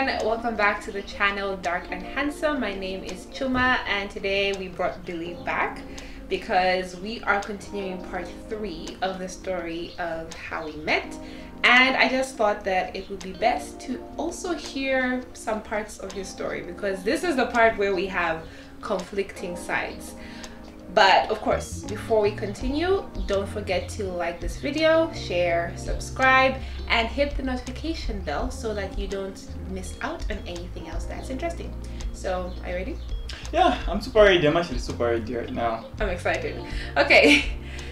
everyone, welcome back to the channel Dark and Handsome. My name is Chuma and today we brought Billy back because we are continuing part 3 of the story of how we met, and I just thought that it would be best to also hear some parts of his story because this is the part where we have conflicting sides. But of course, before we continue, don't forget to like this video, share, subscribe, and hit the notification bell so that you don't miss out on anything else that's interesting. So, are you ready? Yeah, I'm super ready. I'm actually super ready right now. I'm excited. Okay,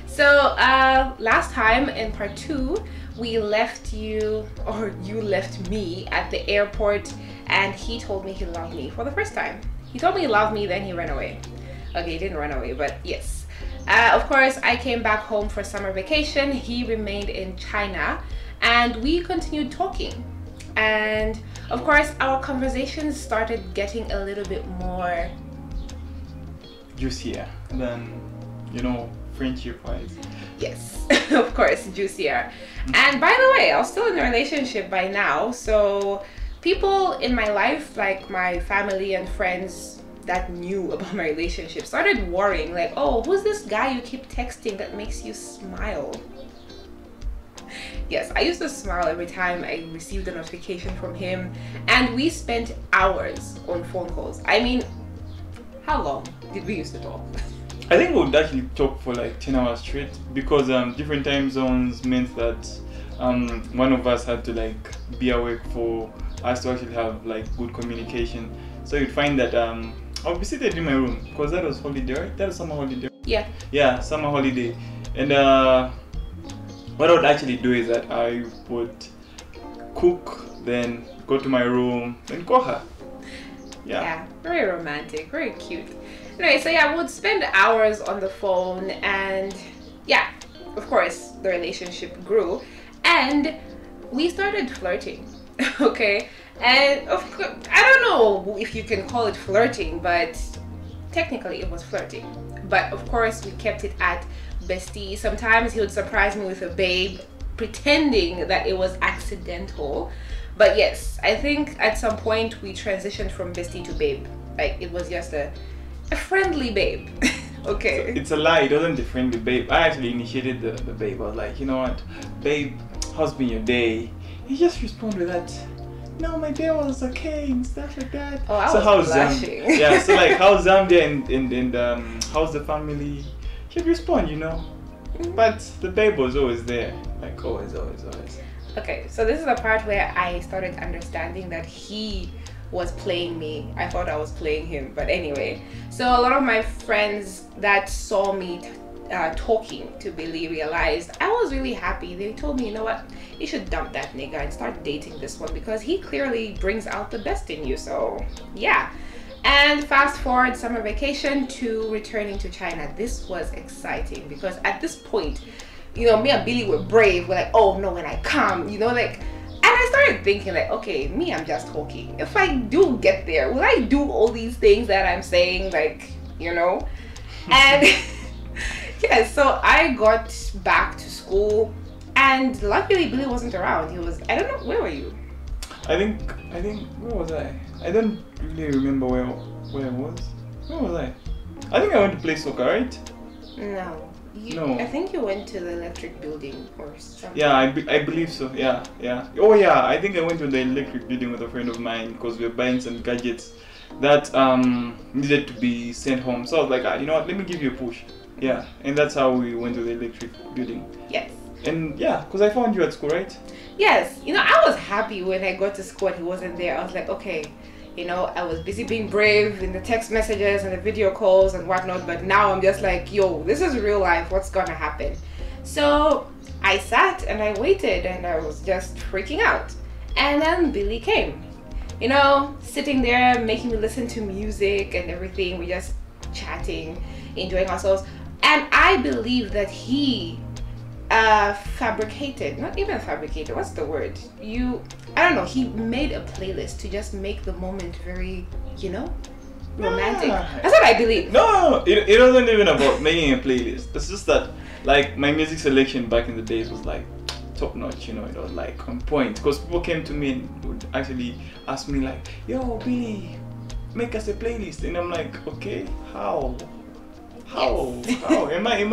so last time in part 2, we left you, or you left me at the airport, and he told me he loved me for the first time. He told me he loved me, then he ran away. Okay, he didn't run away, but yes. Of course, I came back home for summer vacation. He remained in China, and we continued talking. And of course, our conversations started getting a little bit more juicier than, you know, friendship-wise. Yes, of course, juicier. And by the way, I was still in a relationship by now, so people in my life, like my family and friends that knew about my relationship, started worrying, like, oh, who's this guy you keep texting that makes you smile? Yes, I used to smile every time I received a notification from him, and we spent hours on phone calls. I mean, how long did we used to talk? I think we would actually talk for like 10 hours straight because different time zones meant that one of us had to like be awake for us to actually have like good communication. So you'd find that I'll be seated in my room because that was holiday, right? That was summer holiday. Yeah, summer holiday. And what I would actually do is that I would cook, then go to my room, then call her. Yeah, very romantic, very cute. Anyway, so yeah, we would spend hours on the phone, and yeah, of course, the relationship grew, and we started flirting. Okay, and of course, I don't know if you can call it flirting, but technically it was flirting. But of course, we kept it at bestie. Sometimes he would surprise me with a babe, pretending that it was accidental. But yes, I think at some point we transitioned from bestie to babe. Like, it was just a friendly babe. Okay. So it's a lie, it wasn't a friendly babe. I actually initiated the babe. I was like, you know what, babe, how's been your day? He just responded with that, no, my day was okay and stuff like that. Oh, I so was how's blushing. yeah, so like how's Zambia and how's the family? She'd respond, you know. But the babe was always there, like always. Okay, so this is the part where I started understanding that he was playing me. I thought I was playing him, but anyway. So a lot of my friends that saw me talking to Billy realized I was really happy. They told me, you know what, you should dump that nigga and start dating this one because he clearly brings out the best in you. So yeah. And fast forward summer vacation to returning to China. This was exciting because at this point, you know, me and Billy were brave. We're like, oh no, when I come, you know, like, and I started thinking like, okay, me, I'm just talking. If I do get there, will I do all these things that I'm saying, like, you know? And yeah, so I got back to school, and luckily Billy wasn't around. He was, I don't know, where were you? I think where was I? I don't really remember where I was. Where was I? I think I went to play soccer, right? No. No. I think you went to the electric building or something. Yeah, I believe so. Yeah. Oh yeah, I think I went to the electric building with a friend of mine because we were buying some gadgets that needed to be sent home. So I was like, you know what? Let me give you a push. Yeah, and that's how we went to the electric building. Yes. And yeah, because I found you at school, right? Yes. You know, I was happy when I got to school and he wasn't there. I was like, okay. You know, I was busy being brave in the text messages and the video calls and whatnot, but now I'm just like, yo, this is real life. What's gonna happen? So I sat and I waited and I was just freaking out. And then Billy came, you know, sitting there making me listen to music and everything. We're just chatting, enjoying ourselves. And I believe that he fabricated, not even fabricated, what's the word? I don't know, he made a playlist to just make the moment very, you know, romantic. That's what I believe. No, it wasn't even about making a playlist. It's just that, like, my music selection back in the days was like top notch, you know, it was like on point. Because people came to me and would actually ask me like, yo, Billy, make us a playlist. And I'm like, okay, how? Am I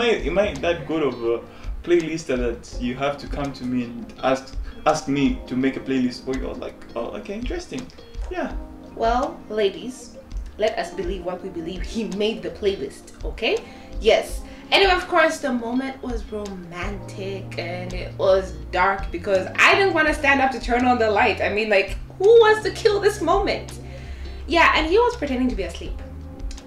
that good of a playlister that you have to come to me and ask me to make a playlist for you? I was like, oh, okay, interesting. Yeah. Well, ladies, let us believe what we believe. He made the playlist, okay? Yes. Anyway, of course, the moment was romantic and it was dark because I didn't want to stand up to turn on the light. I mean, like, who wants to kill this moment? Yeah, and he was pretending to be asleep.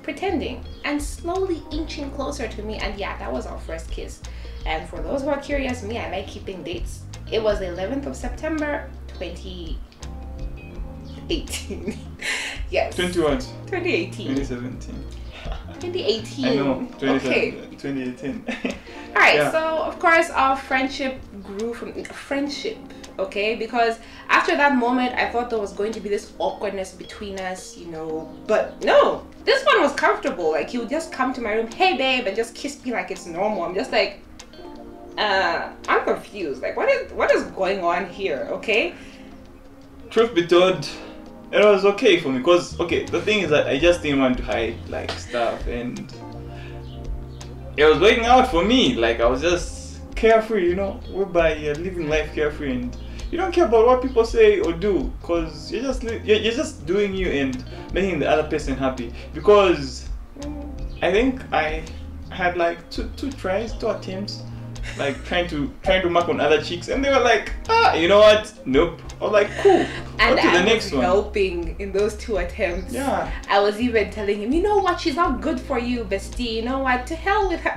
Pretending and slowly inching closer to me. And yeah, that was our first kiss. And for those who are curious, me, I like keeping dates. It was the 11th of September, 2018. Yes. 2018. 2017. 2018. I know. Okay. 2018. Alright, Yeah. so of course our friendship grew from friendship, okay? Because after that moment, I thought there was going to be this awkwardness between us, you know. But no, this one was comfortable. Like, he would just come to my room, hey babe, and just kiss me like it's normal. I'm just like, I'm confused. Like, what is going on here, okay? Truth be told, it was okay for me because, okay, the thing is that I just didn't want to hide like stuff, and it was working out for me. Like, I was just carefree, you know, whereby you're living life carefree and you don't care about what people say or do because you're just doing you and making the other person happy. Because I think I had like two attempts, like trying to mark on other chicks, and they were like, you know what, nope. I was like, cool, And on to the I next was one. helping in those 2 attempts. Yeah. I was even telling him, you know what, she's not good for you, bestie. You know what, to hell with her.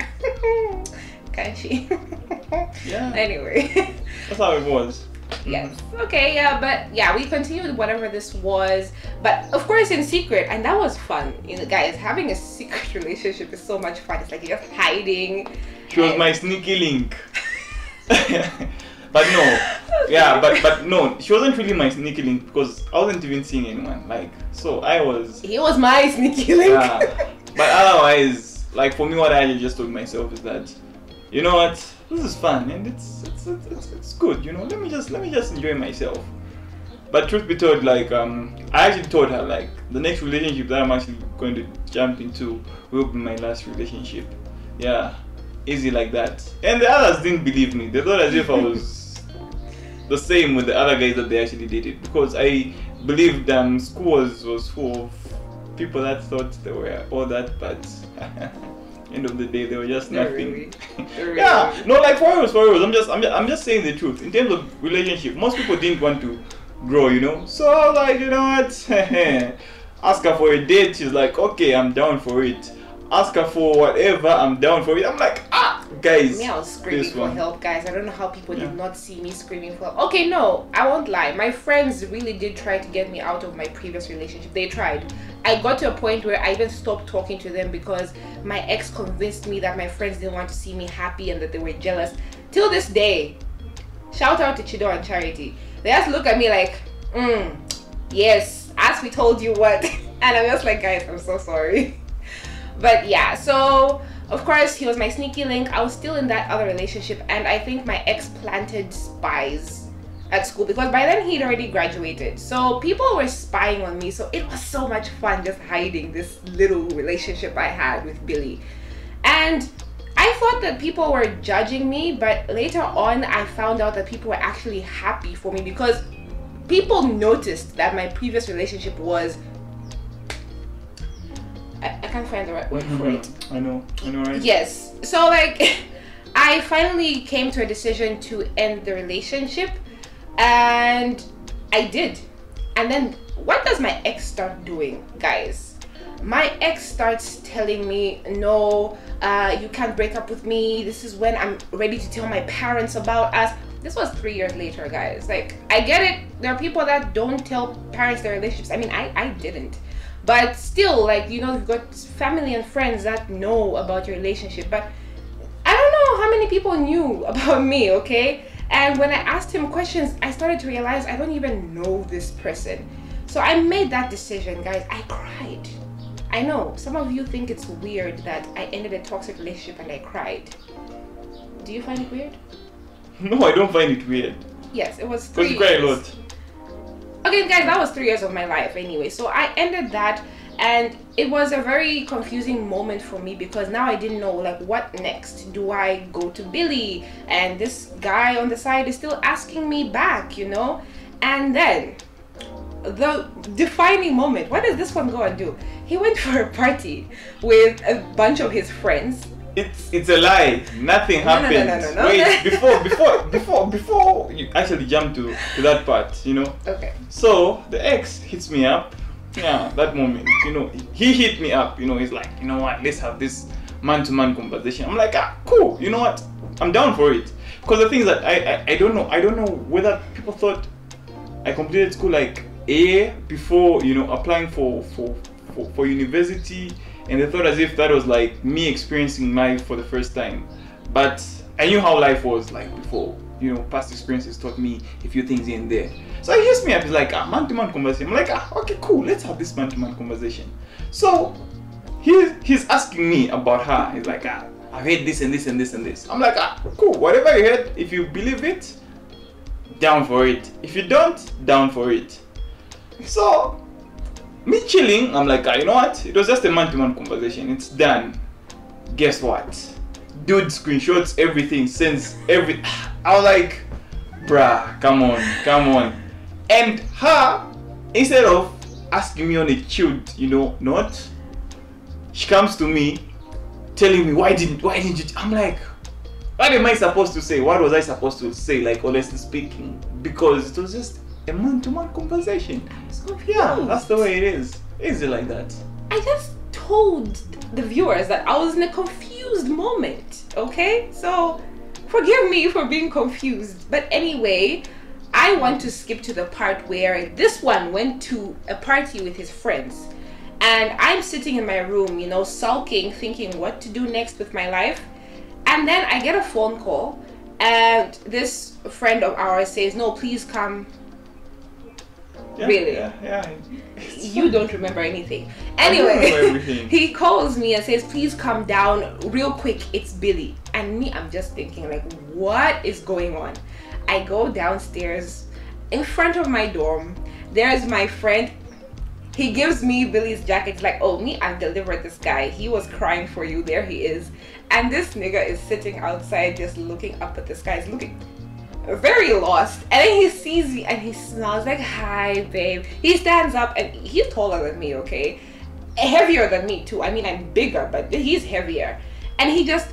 Can she? Yeah. Anyway. That's how it was. Yes. Okay, yeah, but yeah, we continued whatever this was. But of course in secret, and that was fun. You know, guys, having a secret relationship is so much fun. It's like you're just hiding. She was and- my sneaky link. But no, yeah, but no, she wasn't really my sneaky link because I wasn't even seeing anyone. Like, so I was. He was my sneaky link. Yeah. But otherwise, like for me, what I just told myself is that, you know what, this is fun and it's good. You know, let me just enjoy myself. But truth be told, like I actually told her like the next relationship that I'm actually going to jump into will be my last relationship. Yeah, easy like that. And the others didn't believe me. They thought as if I was the same with the other guys that they actually dated, because I believed school was full of people that thought they were all that, but end of the day they were just Not nothing. really. Not Yeah, really. no, like for reals. I'm just saying the truth. In terms of relationship, most people didn't want to grow, you know. So like, you know what? Ask her for a date, she's like, okay, I'm down for it. Ask her for whatever, I'm down for it. I'm like, guys. Me, I was screaming this for one. help, guys. I don't know how people Yeah. did not see me screaming for help. Okay, no, I won't lie. My friends really did try to get me out of my previous relationship. They tried. I got to a point where I even stopped talking to them because my ex convinced me that my friends didn't want to see me happy and that they were jealous. Till this day, shout out to Chido and Charity. They just look at me like, yes, as we told you what. And I'm just like, guys, I'm so sorry. But yeah, so of course he was my sneaky link. I was still in that other relationship, and I think my ex planted spies at school because by then he'd already graduated. So people were spying on me. So it was so much fun just hiding this little relationship I had with Billy. And I thought that people were judging me, but later on I found out that people were actually happy for me because people noticed that my previous relationship was, I can't find the right word for it. I know, right? Yes. So like I finally came to a decision to end the relationship, and I did. And then what does my ex start doing, guys? My ex starts telling me, no, you can't break up with me. This is when I'm ready to tell my parents about us. This was 3 years later, guys. Like, I get it. There are people that don't tell parents their relationships. I mean, I didn't. But still, like, you know, you've got family and friends that know about your relationship. But I don't know how many people knew about me, okay? And when I asked him questions, I started to realize I don't even know this person. So I made that decision, guys. I cried. I know, some of you think it's weird that I ended a toxic relationship and I cried. Do you find it weird? No, I don't find it weird. Yes, it was 3 Because you cry a years. lot. Okay, guys, that was 3 years of my life anyway. So I ended that, and it was a very confusing moment for me because now I didn't know, like, what next? Do I go to Billy? And this guy on the side is still asking me back, you know? And then the defining moment, what does this one go and do? He went for a party with a bunch of his friends. It's a lie. Nothing happened. No. Wait, before you actually jump to that part, you know. Okay. So the ex hits me up. Yeah, that moment, you know, he hit me up. You know, he's like, you know what? Let's have this man-to-man conversation. I'm like, cool. You know what? I'm down for it. Because the thing is that I don't know whether people thought I completed school like before, you know, applying for university. And they thought as if that was like me experiencing life for the first time. But I knew how life was like before. You know, past experiences taught me a few things here and there. So he hits me up, he's like, man-to-man conversation. I'm like, okay, cool, let's have this man-to-man conversation. So he's asking me about her. He's like, I've heard this and this and this and this. I'm like, cool, whatever you heard, if you believe it, down for it. If you don't, down for it. So me chilling, I'm like, you know what? It was just a man-to-man conversation. It's done. Guess what? Dude screenshots everything, sends every. I was like, bruh, come on. And her, instead of asking me on a chilled, you know, note, she comes to me, telling me why didn't you? I'm like, what am I supposed to say? What was I supposed to say? Like, honestly speaking, because it was just a man-to-man conversation. Yeah, that's the way it is. Is it like that? I just told the viewers that I was in a confused moment, okay? So forgive me for being confused. But anyway, I want to skip to the part where this one went to a party with his friends. And I'm sitting in my room, you know, sulking, thinking what to do next with my life. And then I get a phone call, and this friend of ours says, no, please come. Yeah, really? Yeah. You don't remember anything. I Anyway, remember everything. he calls me and says, please come down real quick, it's Billy. And me, I'm just thinking, like, what is going on? I go downstairs in front of my dorm. There's my friend. He gives me Billy's jacket. He's like, oh, me, I've delivered this guy. He was crying for you. There he is. And this nigga is sitting outside just looking up at the sky. He's looking very lost. And then he sees me and he smiles like, hi, babe. He stands up and he's taller than me, okay? Heavier than me, too. I mean, I'm bigger, but he's heavier. And he just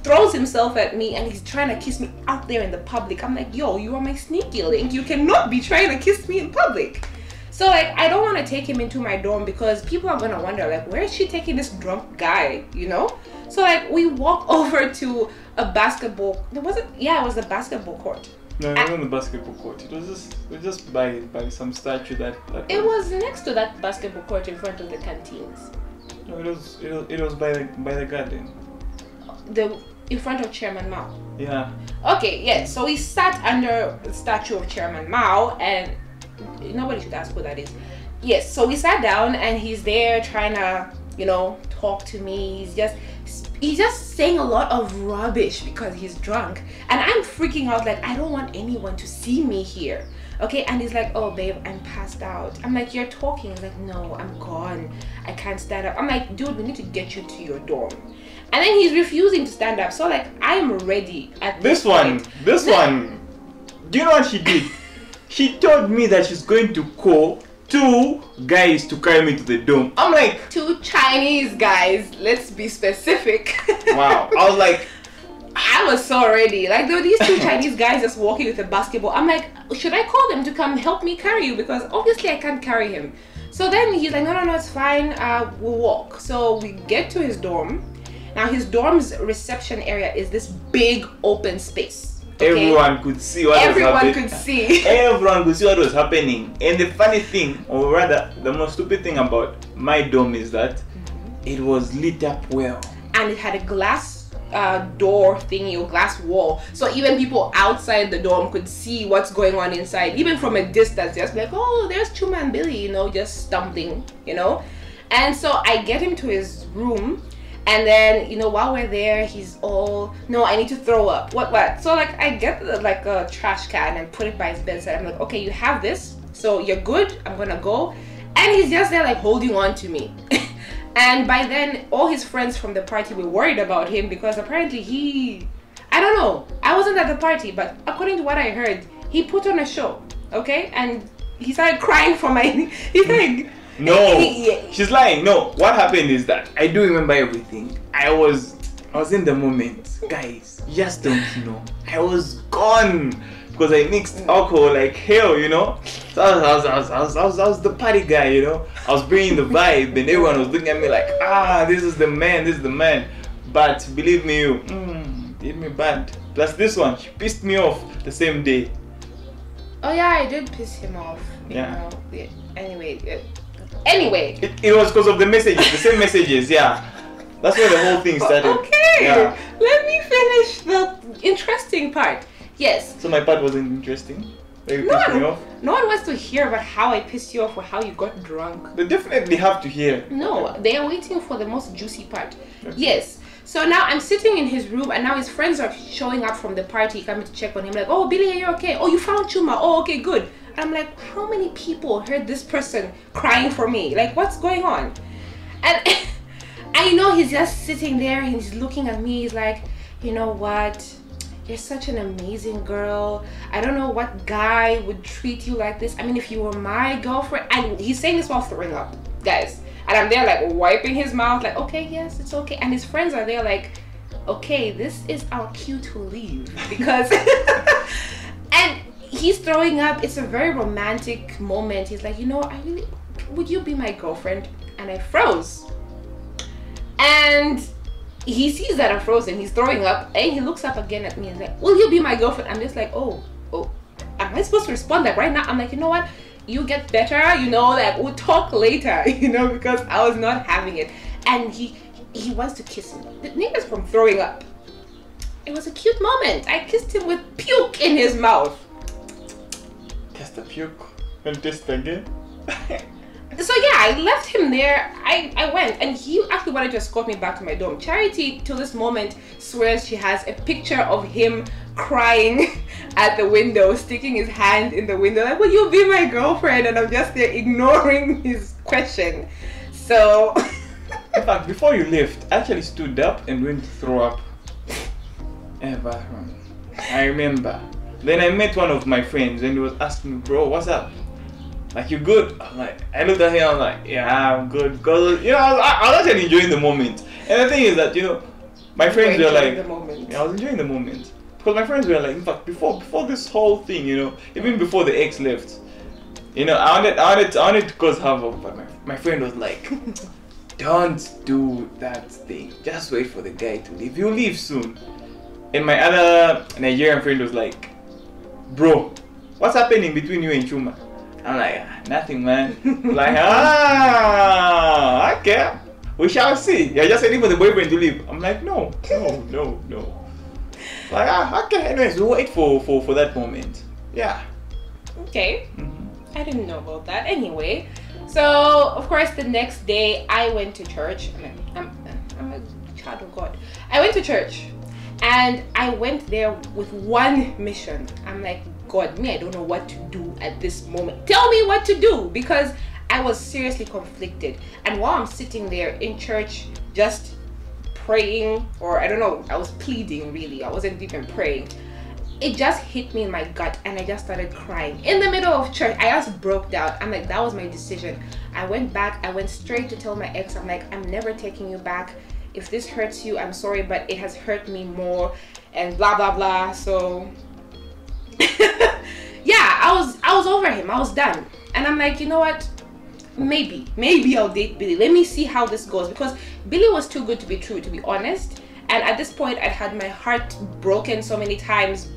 throws himself at me and he's trying to kiss me out there in the public. I'm like, yo, you are my sneaky link. You cannot be trying to kiss me in public. So, like, I don't want to take him into my dorm because people are going to wonder, like, where is she taking this drunk guy, you know? So, like, we walk over to a basketball. It was a basketball court. No, it wasn't the basketball court. It was just by some statue that It was next to that basketball court in front of the canteens. No, it was by the garden. In front of Chairman Mao. Yeah. Okay, yeah. So we sat under the statue of Chairman Mao, and nobody should ask who that is. Yes, so we sat down and he's there trying to, you know, talk to me. He's just saying a lot of rubbish because he's drunk. And I'm freaking out, like, I don't want anyone to see me here. Okay, and he's like, oh, babe, I'm passed out. I'm like, you're talking. He's like, no, I'm gone. I can't stand up. I'm like, dude, we need to get you to your dorm. And then he's refusing to stand up. So, like, I'm ready at this point. This one. Do you know what she did? She told me that she's going to call 2 guys to carry me to the dorm. I'm like, 2 Chinese guys. Let's be specific. Wow. I was like, I was so ready. Like, there were these 2 Chinese guys just walking with a basketball. I'm like, should I call them to come help me carry you? Because obviously I can't carry him. So then he's like, no, it's fine. We'll walk. So we get to his dorm. Now his dorm's reception area is this big open space. Okay? Everyone could see what was happening. Everyone could see. Everyone could see what was happening. And the funny thing, or rather, the most stupid thing about my dorm is that it was lit up well. And it had a glass door thingy or glass wall. So even people outside the dorm could see what's going on inside. Even from a distance, just like, oh, there's Chuma and Billy, you know, just stumbling, you know. And so I get him to his room. And then, you know, while we're there, he's all, no, I need to throw up. What? So like, I get like a trash can and put it by his bedside. I'm like, okay, you have this, so you're good. I'm gonna go. And he's just there like holding on to me. And by then, all his friends from the party were worried about him because apparently I don't know. I wasn't at the party, but according to what I heard, he put on a show, okay? And he started crying for my, he's like, no, she's lying. No, what happened is that I do remember everything. I was in the moment, guys. You just don't know. I was gone because I mixed alcohol like hell, you know. So I was the party guy, you know. I was bringing the vibe, and everyone was looking at me like, this is the man, this is the man. But believe me, did me bad. Plus this one, she pissed me off the same day. Oh yeah, I did piss him off. You know. Anyway, it was because of the messages, the same messages, yeah. That's where the whole thing started. Okay, yeah. Let me finish the interesting part. Yes. So my part wasn't interesting? No one wants to hear about how I pissed you off or how you got drunk. They definitely have to hear. No, they are waiting for the most juicy part. Okay. Yes. So now I'm sitting in his room and now his friends are showing up from the party coming to check on him like, oh, Billy, are you okay? Oh, you found Chuma. Oh, okay, good. I'm like, how many people heard this person crying for me? Like, what's going on? And I know he's just sitting there and he's looking at me. He's like, you know what? You're such an amazing girl. I don't know what guy would treat you like this. I mean, if you were my girlfriend. And he's saying this while throwing up, guys. And I'm there like wiping his mouth like, okay, yes, it's okay. And his friends are there like, okay, this is our cue to leave. Because, and he's throwing up. It's a very romantic moment. He's like, you know, would you be my girlfriend? And I froze. And he sees that I'm frozen. He's throwing up and he looks up again at me and like, will you be my girlfriend? I'm just like, oh, am I supposed to respond like right now? I'm like, you know what? You get better, you know, like we'll talk later, you know, because I was not having it. And he wants to kiss me. The nigga's from throwing up. It was a cute moment. I kissed him with puke in his mouth. Test the puke and test again. So yeah, I left him there. I went and he actually wanted to escort me back to my dorm. Charity till this moment swears she has a picture of him crying at the window, sticking his hand in the window like, will you be my girlfriend? And I'm just there ignoring his question. So in fact, before you left, I actually stood up and went to throw up in the bathroom. I remember. Then I met one of my friends and he was asking me, bro, what's up? Like, you good? I'm like, I looked at him, I'm like, yeah, I'm good. Cause, you know, I was actually enjoying the moment. And the thing is that, you know, my friends were like, yeah, I was enjoying the moment. Because my friends were like, in fact, before this whole thing, you know, even before the ex left, you know, I wanted to cause havoc, but my friend was like, don't do that thing. Just wait for the guy to leave. He'll leave soon. And my other Nigerian friend was like, bro, what's happening between you and Chuma? I'm like, nothing, man. Like, okay. We shall see. You're just waiting for the boyfriend to leave. I'm like, no. Like, okay. Anyways, we'll wait for that moment. Yeah. Okay. I didn't know about that. Anyway, so of course the next day I went to church. I'm a child of God. I went to church, and I went there with one mission. I'm like, God, I don't know what to do at this moment. Tell me what to do, because I was seriously conflicted. And while I'm sitting there in church, just praying, or I don't know, I was pleading really. I wasn't even praying. It just hit me in my gut and I just started crying. In the middle of church, I just broke down. I'm like, that was my decision. I went back, I went straight to tell my ex, I'm like, I'm never taking you back. If this hurts you, I'm sorry, but it has hurt me more, and blah, blah, blah. So yeah, I was over him. I was done. And I'm like, you know what? Maybe I'll date Billy. Let me see how this goes, because Billy was too good to be true, to be honest. And at this point, I had my heart broken so many times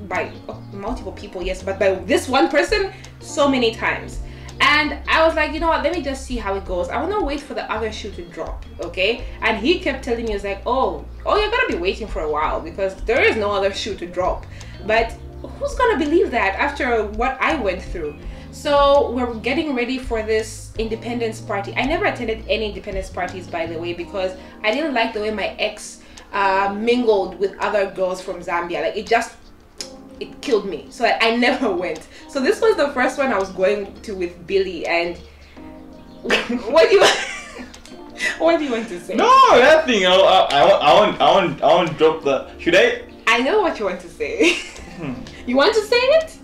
by multiple people, yes, but by this one person so many times. And I was like, you know what, let me just see how it goes. I want to wait for the other shoe to drop, okay? And he kept telling me, he was like, oh, you're gonna be waiting for a while because there is no other shoe to drop. But who's gonna believe that after what I went through? So we're getting ready for this independence party. I never attended any independence parties, by the way, because I didn't like the way my ex mingled with other girls from Zambia. Like it killed me. So I never went. So this was the first one I was going to with Billy. And what do you what do you want to say? No, nothing. I want drop the. Should I? I know what you want to say. You want to say it?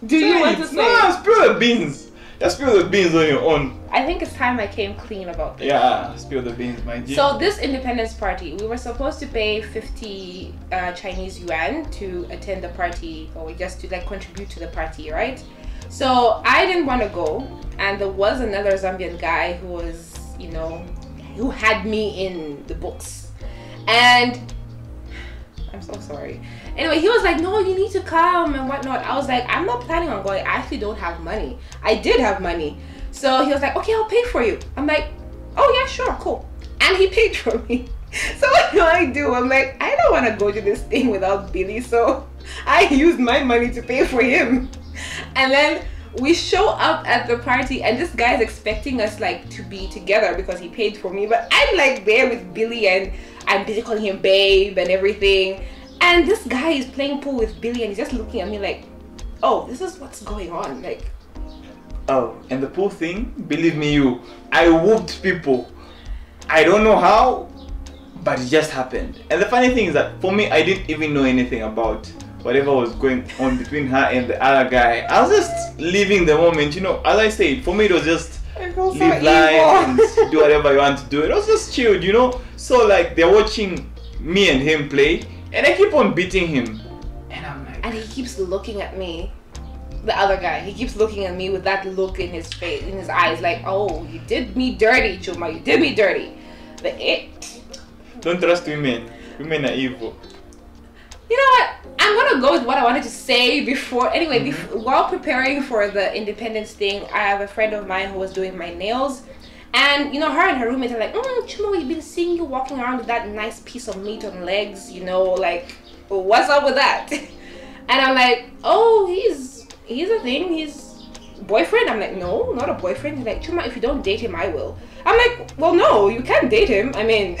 Do you want to say No, it? spill the beans. Just spill the beans on your own. I think it's time I came clean about this. Yeah, spill the beans, my dear. So this independence party, we were supposed to pay 50 Chinese yuan to attend the party, or just to like contribute to the party, right? So I didn't want to go, and there was another Zambian guy who was, you know, who had me in the books, and I'm so sorry. Anyway, he was like, no, you need to come and whatnot. I was like, I'm not planning on going. I actually don't have money. I did have money. So he was like, okay, I'll pay for you. I'm like, oh yeah, sure, cool. And he paid for me. So what do I do? I'm like, I don't want to go to this thing without Billy. So I used my money to pay for him. And then we show up at the party, and this guy's expecting us like to be together because he paid for me. But I'm like there with Billy, and I'm busy calling him babe and everything. And this guy is playing pool with Billy, and he's just looking at me like, oh, this is what's going on. Like, oh, and the pool thing, believe me, I whooped people. I don't know how, but it just happened. And the funny thing is that for me, I didn't even know anything about whatever was going on between her and the other guy. I was just living the moment, you know. As I said, for me, it was just live life and do whatever you want to do. It was just chilled, you know. So like they're watching me and him play, and I keep on beating him, and I'm like, and he keeps looking at me. The other guy, he keeps looking at me with that look in his face, in his eyes, like, oh, you did me dirty, Chuma, you did me dirty. But don't trust women. Women are evil. You know what? I'm gonna go with what I wanted to say before. Anyway, while preparing for the independence thing, I have a friend of mine who was doing my nails. And, you know, her and her roommate are like, Chuma, we've been seeing you walking around with that nice piece of meat on legs, you know, like, what's up with that? And I'm like, oh, he's a thing, he's boyfriend. I'm like, no, not a boyfriend. He's like, Chuma, if you don't date him, I will. I'm like, well, no, you can't date him. I mean,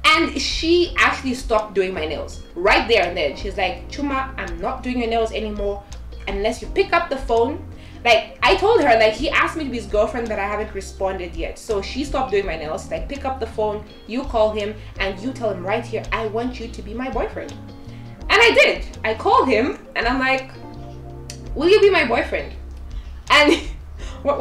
and she actually stopped doing my nails right there and then. She's like, Chuma, I'm not doing your nails anymore unless you pick up the phone. Like, I told her, like, he asked me to be his girlfriend, but I haven't responded yet. So she stopped doing my nails. She's like, pick up the phone, you call him, and you tell him right here, I want you to be my boyfriend. And I did. I called him, and I'm like, will you be my boyfriend? And what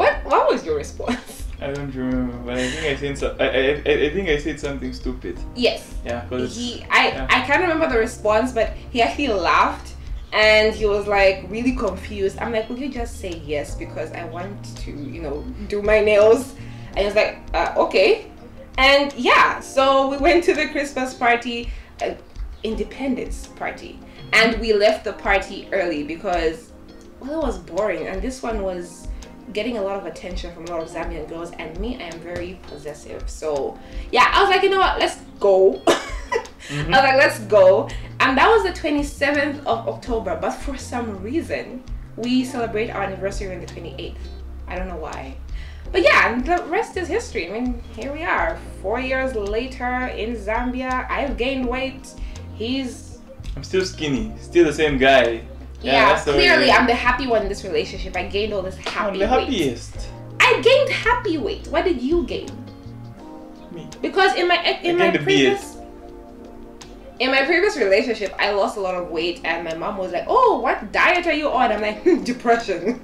was your response? I don't remember, but I think I think I said something stupid. Yes. Yeah, because I can't remember the response, but he actually laughed. And he was like really confused. I'm like, will you just say yes because I want to, you know, do my nails? And he was like, okay. And yeah, so we went to the Christmas party, independence party. And we left the party early because, well, it was boring. And this one was getting a lot of attention from a lot of Zambian girls. And me, I am very possessive. So yeah, I was like, you know what, let's go. I was like, let's go. And that was the 27th of October, but for some reason we celebrate our anniversary on the 28th. I don't know why, but yeah, the rest is history. I mean, here we are 4 years later in Zambia. I've gained weight. I'm still skinny, still the same guy. Yeah, clearly I'm the happy one in this relationship. I gained all this happy weight. The happiest. I gained happy weight. What did you gain? Me. Because in my previous relationship, I lost a lot of weight, and my mom was like, oh, what diet are you on? I'm like, depression.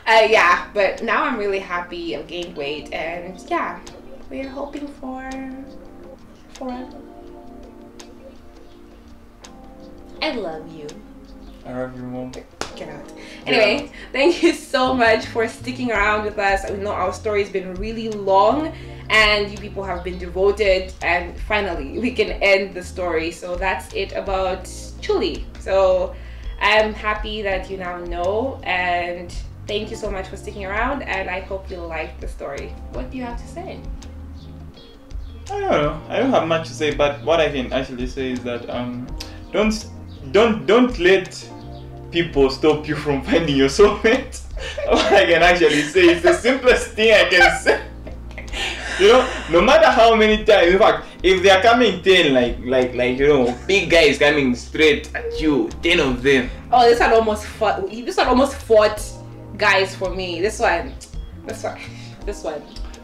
Yeah, but now I'm really happy. I've gained weight, and yeah, we're hoping for forever. I love you. I love you, Mom. Get out. Anyway, thank you so much for sticking around with us. I know our story's been really long, and you people have been devoted, and finally we can end the story. So that's it about Chuli. So I'm happy that you now know, and thank you so much for sticking around, and I hope you like the story. What do you have to say? I don't know. I don't have much to say, but what I can actually say is that don't let people stop you from finding your soulmate. What I can actually say, it's the simplest thing I can say. You know, no matter how many times, in fact, if they are coming 10, like you know, big guys coming straight at you, 10 of them. Oh, this one almost fought guys for me. This one.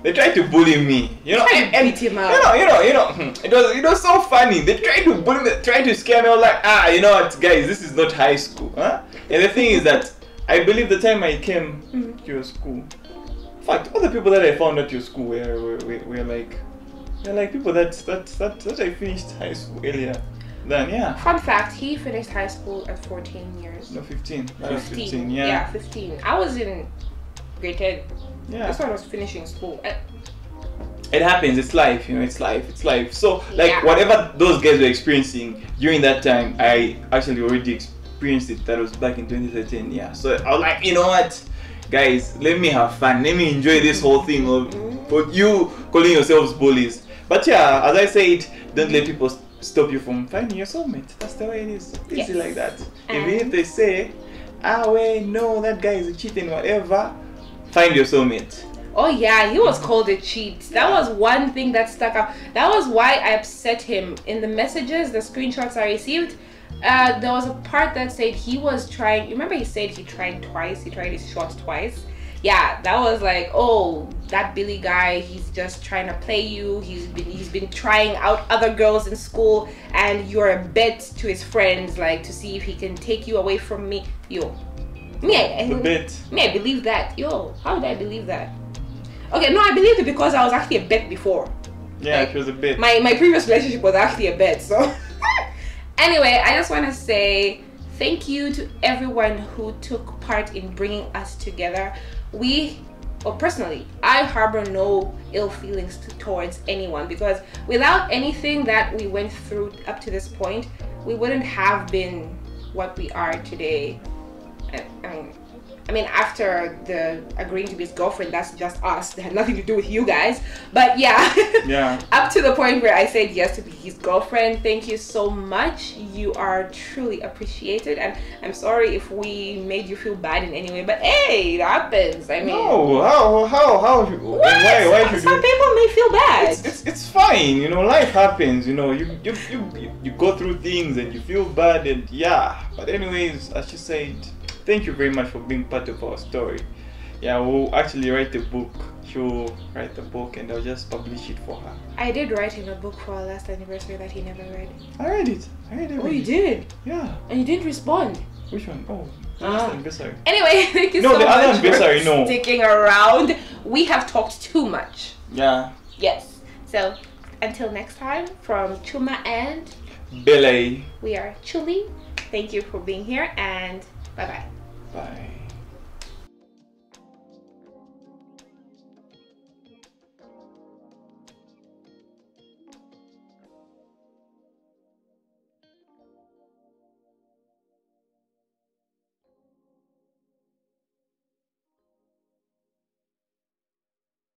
They tried to bully me, you know, and beat him out. it was so funny. They tried to bully me, tried to scare me. I was like, you know what, guys, this is not high school, huh? And the thing is that I believe the time I came to your school, in fact, all the people that I found at your school were like people that I finished high school earlier than, yeah. Fun fact: he finished high school at 14 years. No, 15. 15. Yeah. Yeah, 15. I was in grade 10. Yeah. That's when I was finishing school. It happens. It's life, you know. It's life. So, like, Yeah. whatever those guys were experiencing during that time, I actually already experienced it. That was back in 2013. Yeah. So I was like, you know what, guys, let me have fun. Let me enjoy this whole thing of you calling yourselves bullies. But yeah, as I said, don't let people stop you from finding your soulmate. That's the way it is. Easy like that. Even if they say, wait, no, that guy is cheating, whatever, find your soulmate. Oh yeah, he was called a cheat. That was one thing that stuck out. That was why I upset him. In the messages, the screenshots I received, there was a part that said he was trying. Remember, he said he tried twice. He tried his shot twice. Yeah, that was like, oh, that Billy guy, he's just trying to play you. He's been trying out other girls in school, and you're a bet to his friends, like, to see if he can take you away from me. Yo, I believe that. Yo, how did I believe that? Okay, no, I believed it because I was actually a bet before. Yeah, like, it was a bet. My previous relationship was actually a bet. So anyway, I just want to say thank you to everyone who took part in bringing us together. Personally, I harbor no ill feelings towards anyone, because without anything that we went through up to this point, we wouldn't have been what we are today. I mean, after the agreeing to be his girlfriend, that's just us. That had nothing to do with you guys. But yeah, up to the point where I said yes to be his girlfriend. Thank you so much. You are truly appreciated, and I'm sorry if we made you feel bad in any way. But hey, it happens. I mean, no, how? What? Why should some people may feel bad. It's fine. You know, life happens. You know, you go through things and you feel bad, and yeah. But anyways, as she said, thank you very much for being part of our story. Yeah, we'll actually write a book. She'll write the book and I'll just publish it for her. I did write him a book for our last anniversary that he never read. I read it. Oh, you did? Yeah. And you didn't respond? Which one? Oh, the last anniversary. Anyway, thank you so the other much anniversary, for sticking around. We have talked too much. Yeah. Yes. So, until next time, from Chuma and Bele, we are Chuli. Thank you for being here, and bye-bye. Bye.